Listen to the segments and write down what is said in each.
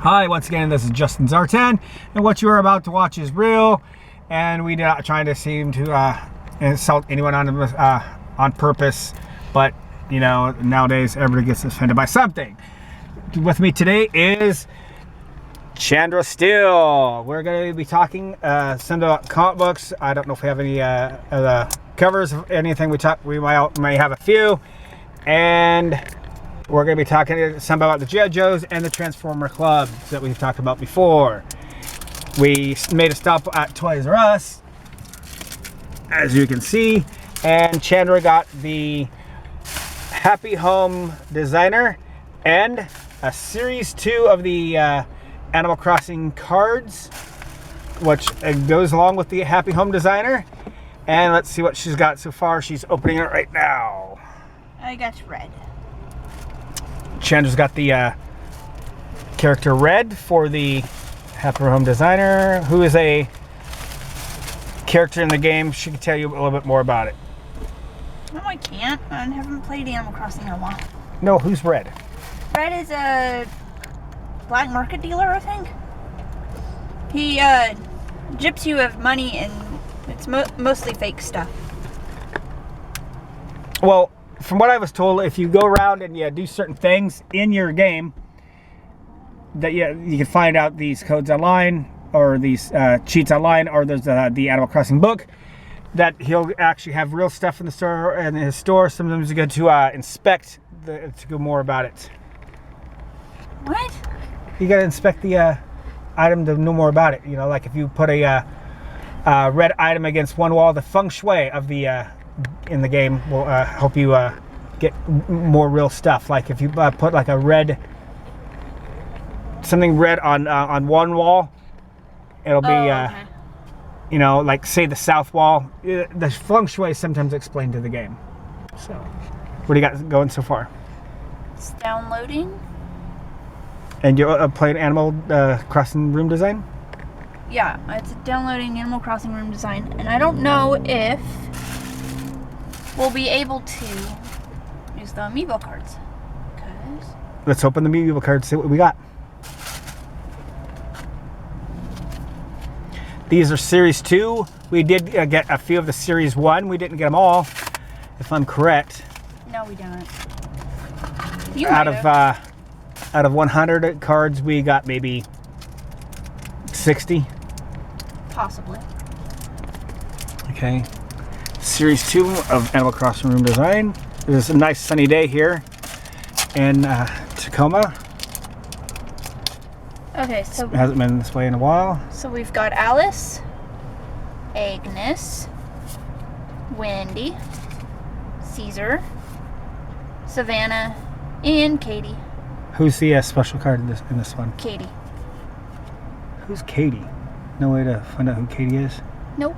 Hi, once again, this is Justin Zartan, and what you are about to watch is real, and we are not trying to seem to insult anyone on purpose, but, you know, nowadays everybody gets offended by something. With me today is Chandra Steel. We're going to be talking some about comic books. I don't know if we have any covers of anything we talk. We may have a few, and we're going to be talking some about the Gijoes and the Transformer clubs that we've talked about before. We made a stop at Toys R Us, as you can see, and Chandra got the Happy Home Designer and a Series 2 of the Animal Crossing cards, which goes along with the Happy Home Designer. And let's see what she's got so far. She's opening it right now. I got red. Chandra's got the character Red for the Happy Home Designer, who is a character in the game. She can tell you a little bit more about it. No, I can't. I haven't played Animal Crossing in a while. No, who's Red? Red is a black market dealer, I think. He gyps you of money, and it's mostly fake stuff. Well, from what I was told, if you go around and you do certain things in your game, that you can find out these codes online, or these cheats online, or there's the Animal Crossing book, that he'll actually have real stuff in the store, in his store. Sometimes you go to inspect to go more about it. What? You got to inspect the item to know more about it. You know, like if you put a red item against one wall, the feng shui of the in the game will help you get more real stuff. Like if you put like a red, something red on one wall, it'll be okay. you know, like say the south wall. The feng shui is sometimes explained to the game. So, what do you got going so far? It's downloading. And you're playing Animal Crossing room design? Yeah, it's downloading Animal Crossing room design, and I don't know if we'll be able to use the amiibo cards. Let's open the amiibo cards, see what we got. These are Series 2. We did get a few of the Series 1. We didn't get them all, if I'm correct. No, we don't. Out of 100 cards, we got maybe 60. Possibly. Okay. Series 2 of Animal Crossing room design. It is a nice sunny day here in Tacoma. Okay, so It hasn't been this way in a while. So we've got Alice, Agnes, Wendy, Caesar, Savannah, and Katie. Who's the special card in this one? Katie. Who's Katie? No way to find out who Katie is? Nope.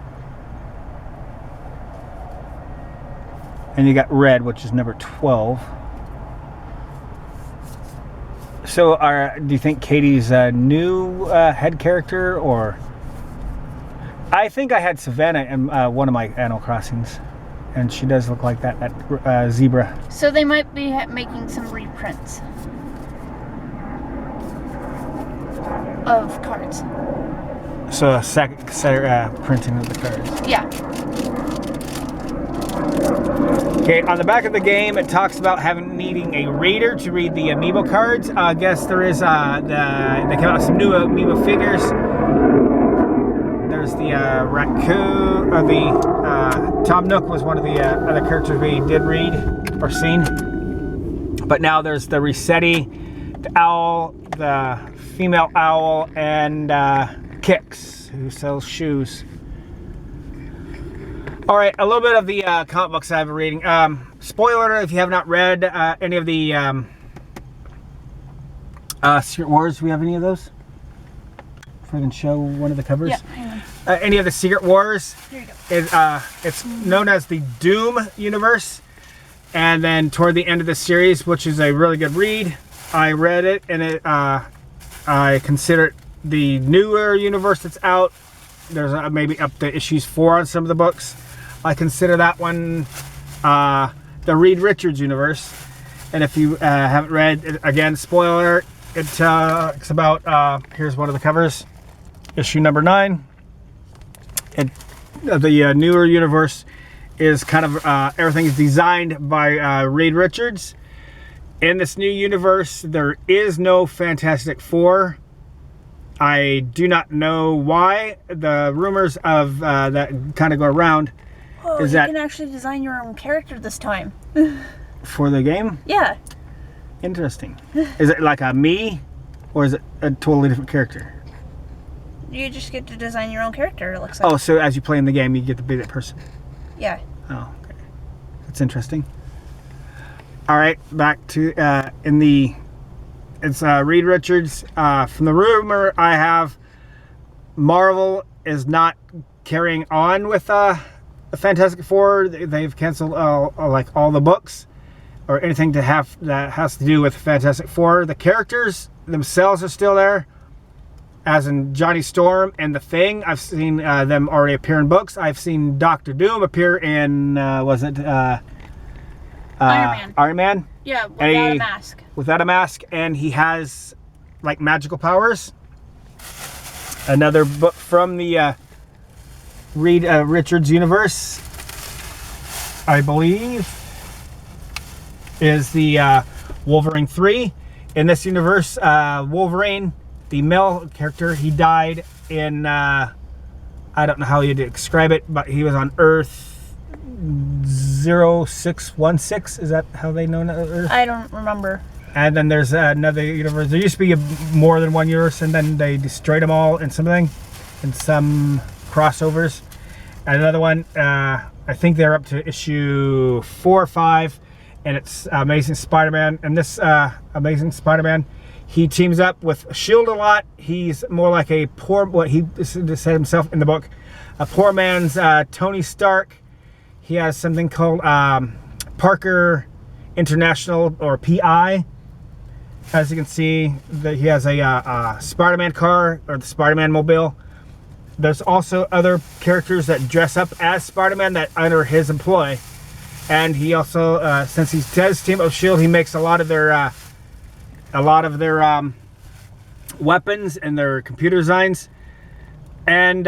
And you got Red, which is number 12. So, do you think Katie's a new head character, or? I think I had Savannah in one of my Animal Crossings, and she does look like that zebra. So they might be making some reprints of cards. So a second printing of the cards. Yeah. Okay, on the back of the game, it talks about needing a reader to read the amiibo cards. I guess there is they came out with some new amiibo figures. There's the raccoon, Tom Nook was one of the other characters we did read or seen. But now there's the Resetti, the owl, the female owl, and Kix, who sells shoes. All right, a little bit of the comic books I've been reading. Spoiler, if you have not read any of the Secret Wars, do we have any of those? If I can show one of the covers. Yeah, hang on. Any of the Secret Wars. Here you go. It's known as the Doom universe. And then toward the end of the series, which is a really good read, I read it, and I consider it the newer universe that's out. There's maybe up to issues 4 on some of the books. I consider that one the Reed Richards universe. And if you haven't read, again, spoiler, it talks about, here's one of the covers, issue number 9. The newer universe is kind of, everything is designed by Reed Richards. In this new universe, there is no Fantastic Four. I do not know why. The rumors of that kind of go around is you that can actually design your own character this time. for the game. Yeah. Interesting. Is it like a me, or is it a totally different character? You just get to design your own character, it looks like. Oh, so as you play in the game, you get to be that person. Yeah. Oh, okay. That's interesting. All right, back to it's Reed Richards. From the rumor I have, Marvel is not carrying on with the Fantastic Four. They've canceled like all the books or anything that has to do with Fantastic Four. The characters themselves are still there, as in Johnny Storm and The Thing. I've seen them already appear in books. I've seen Doctor Doom appear in Iron Man. Yeah, without a mask. Without a mask, and he has like magical powers. Another book from the Reed Richards universe, I believe, is the Wolverine 3. In this universe, Wolverine, the male character, he died in, I don't know how you describe it, but he was on Earth 0616. Is that how they know Earth? I don't remember. And then there's another universe. There used to be more than one universe, and then they destroyed them all in something, in some crossovers. And another one, I think they're up to issue 4 or 5, and it's Amazing Spider-Man. And this Amazing Spider-Man, he teams up with S.H.I.E.L.D. a lot. He's more like a poor, what he said himself in the book, a poor man's Tony Stark. He has something called Parker International, or PI. As you can see, he has a Spider-Man car, or the Spider-Man mobile. There's also other characters that dress up as Spider-Man that under his employ. And he also, since he does team up with S.H.I.E.L.D., he makes a lot of their weapons and their computer designs. And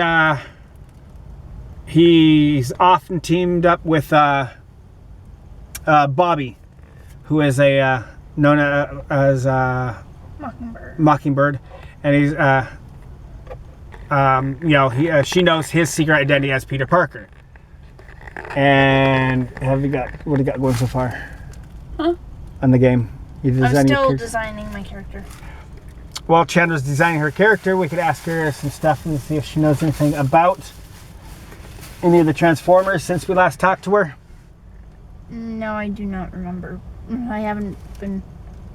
he's often teamed up with Bobby, who is known as Mockingbird, and he's she knows his secret identity as Peter Parker. And what have you got going so far? Huh? On the game? I'm still designing my character. While Chandra's designing her character, we could ask her some stuff and see if she knows anything about any of the Transformers since we last talked to her. No, I do not remember. I haven't been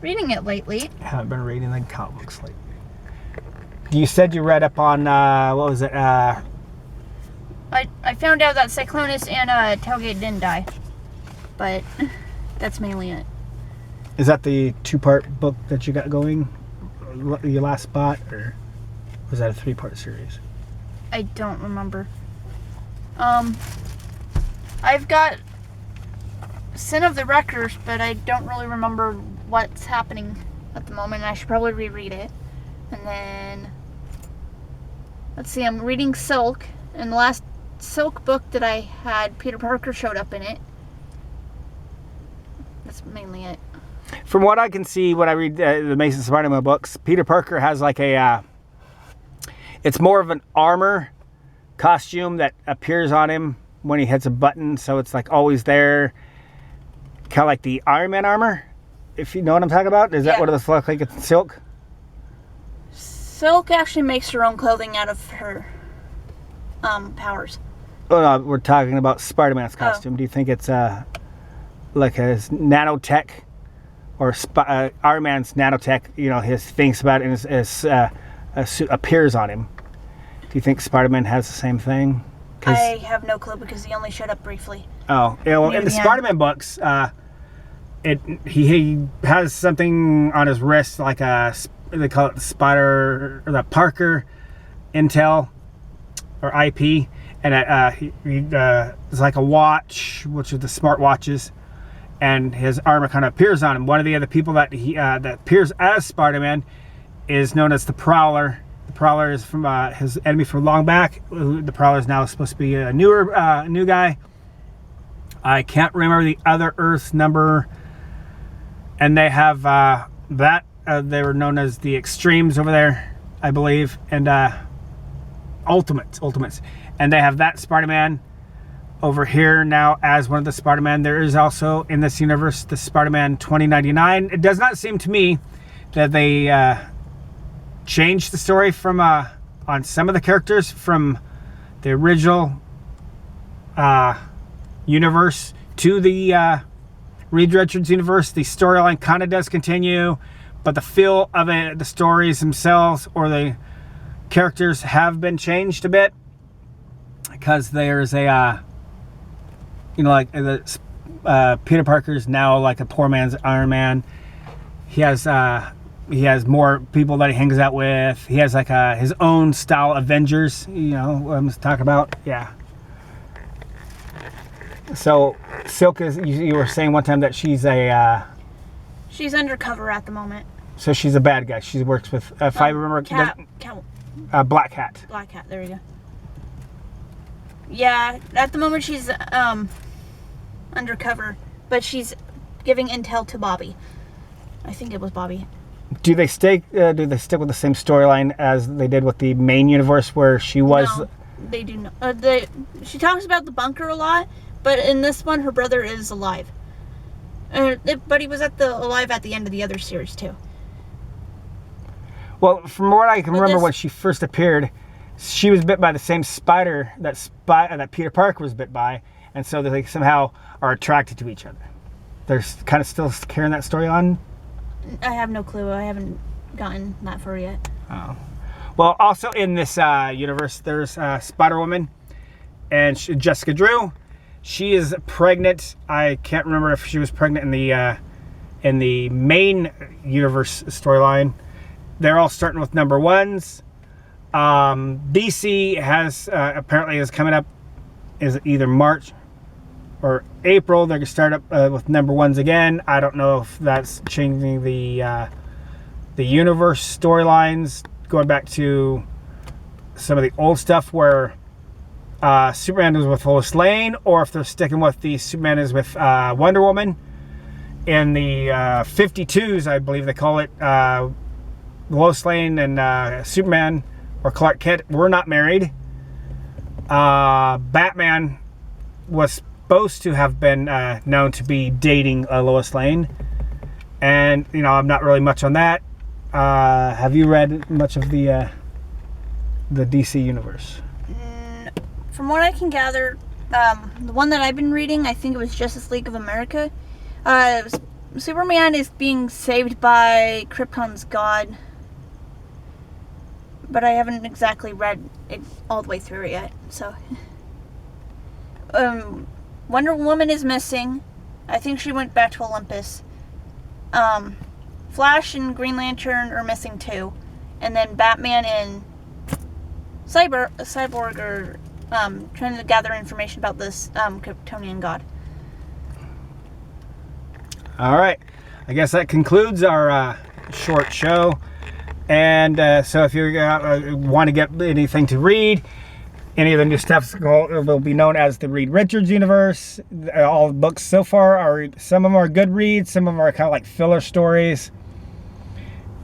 reading it lately. I haven't been reading the comic books lately. You said you read up on, what was it? I found out that Cyclonus and Tailgate didn't die. But that's mainly it. Is that the 2-part book that you got going? Your last spot? Or was that a 3-part series? I don't remember. I've got Sin of the Wreckers, but I don't really remember what's happening at the moment. I should probably reread it. And then, let's see, I'm reading Silk. And the last Silk book that I had, Peter Parker showed up in it. That's mainly it. From what I can see, when I read the Amazing Spider-Man books, Peter Parker has like a, it's more of an armor costume that appears on him when he hits a button, so it's like always there. Kind of like the Iron Man armor, if you know what I'm talking about. Is that what it looks like? It's Silk? Silk actually makes her own clothing out of her powers. Oh no, we're talking about Spider-Man's costume. Do you think it's like a nanotech, or Iron Man's nanotech? You know, his thinks about it and his suit appears on him. Do you think Spider-Man has the same thing? I have no clue because he only showed up briefly. Oh, yeah. Well, in the Spider-Man books, he has something on his wrist, like they call it the Parker Intel or IP, and it's like a watch, which is the smart watches, and his armor kind of appears on him. One of the other people that that appears as Spider-Man is known as the Prowler. The Prowler is from his enemy from long back. The Prowler is now supposed to be a new guy. I can't remember the other Earth number. And they have they were known as the Extremes over there, I believe, and Ultimates. And they have that Spider-Man over here now as one of the Spider-Man. There is also in this universe the Spider-Man 2099. It does not seem to me that they changed the story from on some of the characters from the original universe to the Reed Richards universe. The storyline kind of does continue, but the feel of it, the stories themselves or the characters have been changed a bit, because there's a like Peter Parker's now like a poor man's Iron Man. He has more people that he hangs out with. He has like his own style Avengers, what I'm talking about. Yeah. So Silk is, you were saying one time that she's she's undercover at the moment. So she's a bad guy. She works with, if I remember, Black Cat. Black Cat, there we go. Yeah, at the moment she's undercover, but she's giving intel to Bobby. I think it was Bobby. Do they stick with the same storyline as they did with the main universe where she was? No, they do not. She talks about the bunker a lot, but in this one, her brother is alive. But he was alive at the end of the other series too. Well, from what I can remember, when she first appeared, she was bit by the same spider that Peter Parker was bit by, and so they somehow are attracted to each other. They're kind of still carrying that story on. I have no clue. I haven't gotten that far yet. Oh. Well, also in this universe, there's Spider-Woman and Jessica Drew. She is pregnant. I can't remember if she was pregnant in the main universe storyline. They're all starting with number ones. DC has apparently is coming up, is either March or April. They're gonna start up with number ones again. I don't know if that's changing the universe storylines, going back to some of the old stuff where Superman was with Lois Lane, or if they're sticking with the Superman is with Wonder Woman. In the 52s, I believe they call it, Lois Lane and Superman or Clark Kent were not married. Batman was supposed to have been known to be dating Lois Lane, and I'm not really much on that. Have you read much of the DC universe? From what I can gather, the one that I've been reading, I think it was Justice League of America. Superman is being saved by Krypton's god, but I haven't exactly read it all the way through it yet. So, Wonder Woman is missing. I think she went back to Olympus. Flash and Green Lantern are missing too, and then Batman and Cyborg are trying to gather information about this Kryptonian god. All right, I guess that concludes our short show. And so if you want to get anything to read, any of the new stuff will be known as the Reed Richards universe. All the books so far some of them are good reads, some of them are kind of like filler stories.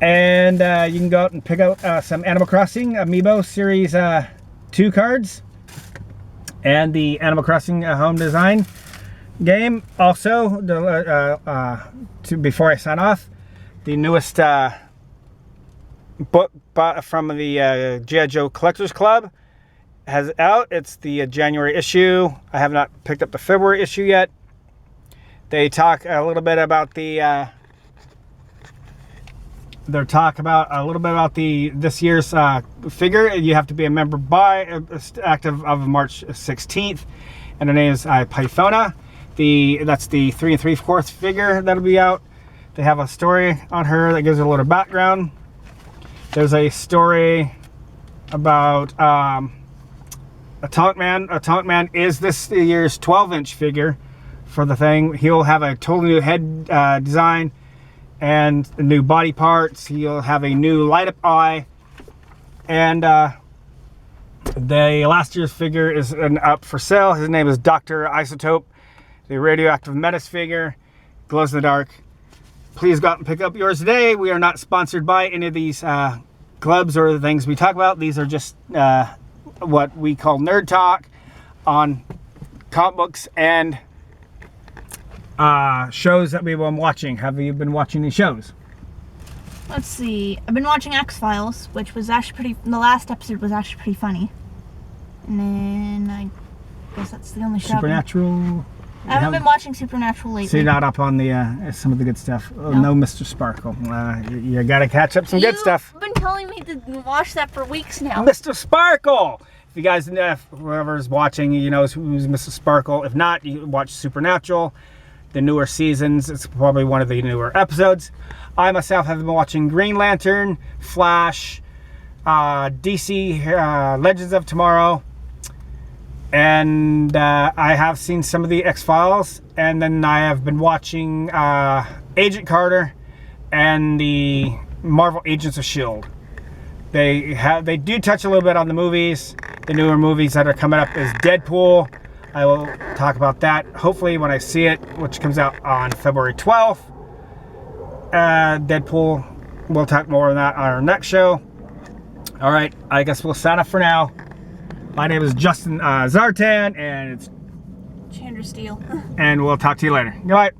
And you can go out and pick out some Animal Crossing Amiibo Series 2 cards and the Animal Crossing home design game. Also, before I sign off, the newest book from the Gijoe Collectors Club has out. It's the January issue. I have not picked up the February issue yet. They talk a little bit about this year's figure. You have to be a member by active of March 16th, and her name is Pythona. That's the 3 3/4 figure that'll be out. They have a story on her that gives her a little background. There's a story about Atomic Man. Atomic Man is this year's 12-inch figure for the thing. He'll have a totally new head design and new body parts. He'll have a new light up eye, and the last year's figure is up for sale. His name is Dr. Isotope, the radioactive menace figure, glows in the dark. Please go out and pick up yours today. We are not sponsored by any of these clubs or the things we talk about. These are just what we call nerd talk on comic books and shows that we've been watching. Have you been watching any shows? Let's see. I've been watching X-Files, which was actually the last episode was actually pretty funny. And then I guess that's the only show. Supernatural. I haven't been watching Supernatural lately. So you're not up on the some of the good stuff. No Mr. Sparkle. You gotta catch up some good stuff. You've been telling me to watch that for weeks now. Mr. Sparkle! If you guys know, if whoever's watching, you know who's Mr. Sparkle. If not, you watch Supernatural. The newer seasons, it's probably one of the newer episodes. I myself have been watching Green Lantern, Flash, DC Legends of Tomorrow, and I have seen some of the X-Files, and then I have been watching Agent Carter and the Marvel Agents of S.H.I.E.L.D. They do touch a little bit on the movies. The newer movies that are coming up is Deadpool. I will talk about that hopefully when I see it, which comes out on February 12th. Deadpool, we'll talk more on that on our next show. All right, I guess we'll sign off for now. My name is Justin Zartan, and it's Chandra Steel. And we'll talk to you later. Goodbye.